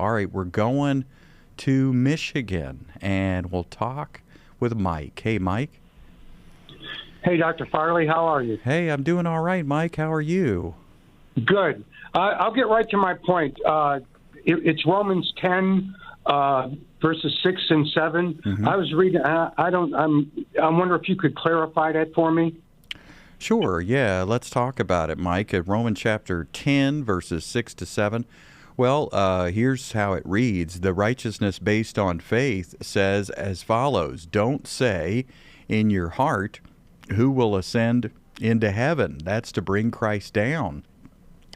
All right, we're going to Michigan, and we'll talk with Mike. Hey, Mike. Hey, Dr. Farley, how are you? Hey, I'm doing all right, Mike. How are you? Good. I'll get right to my point. It's Romans 10, verses 6 and 7. Mm-hmm. I was reading. I wonder if you could clarify that for me. Sure, yeah. Let's talk about it, Mike. Romans chapter 10, verses 6 to 7. Well, here's how it reads. The righteousness based on faith says as follows. Don't say in your heart, who will ascend into heaven? That's to bring Christ down.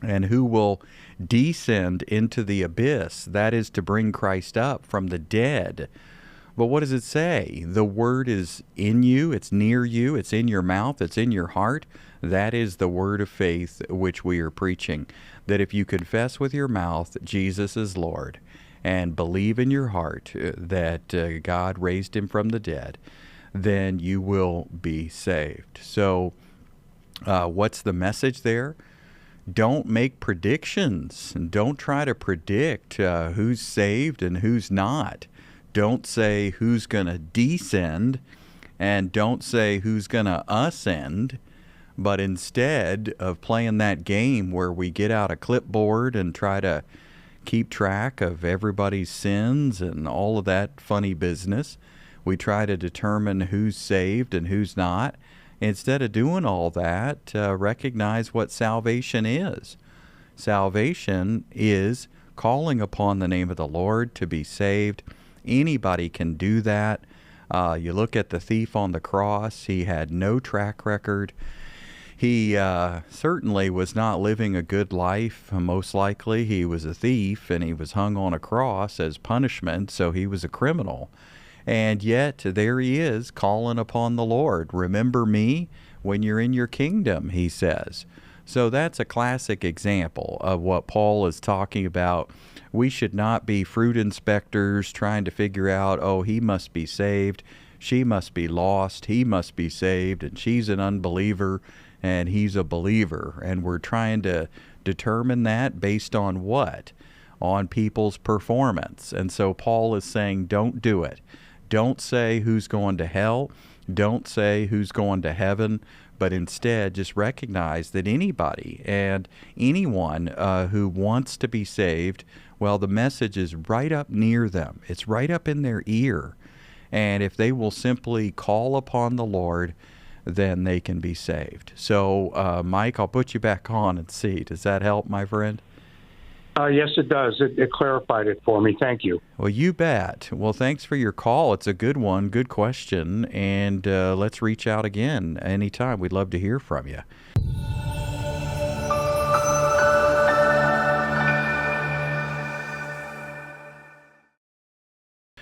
And who will descend into the abyss? That is to bring Christ up from the dead. But what does it say? The word is in you, it's near you, it's in your mouth, it's in your heart. That is the word of faith which we are preaching. That if you confess with your mouth Jesus is Lord and believe in your heart that God raised him from the dead, then you will be saved. So what's the message there? Don't make predictions and don't try to predict who's saved and who's not. Don't say who's going to descend and don't say who's going to ascend, but instead of playing that game where we get out a clipboard and try to keep track of everybody's sins and all of that funny business, we try to determine who's saved and who's not. Instead of doing all that, recognize what salvation is. Salvation is calling upon the name of the Lord to be saved. Anybody can do that. You look at the thief on the cross. He had no track record. He certainly was not living a good life. Most likely he was a thief, and he was hung on a cross as punishment, so he was a criminal. And yet there he is calling upon the Lord. Remember me when you're in your kingdom, he says. So that's a classic example of what Paul is talking about. We should not be fruit inspectors trying to figure out, oh, he must be saved, she must be lost, he must be saved, and she's an unbeliever and he's a believer. And we're trying to determine that based on what? On people's performance. And so Paul is saying, don't do it. Don't say who's going to hell. Don't say who's going to heaven, but instead just recognize that anybody and anyone who wants to be saved, well, the message is right up near them. It's right up in their ear. And if they will simply call upon the Lord, then they can be saved. So, Mike, I'll put you back on and see. Does that help, my friend? Yes, it does. It clarified it for me. Thank you. Well, you bet. Well, thanks for your call. It's a good one, good question, and let's reach out again anytime. We'd love to hear from you.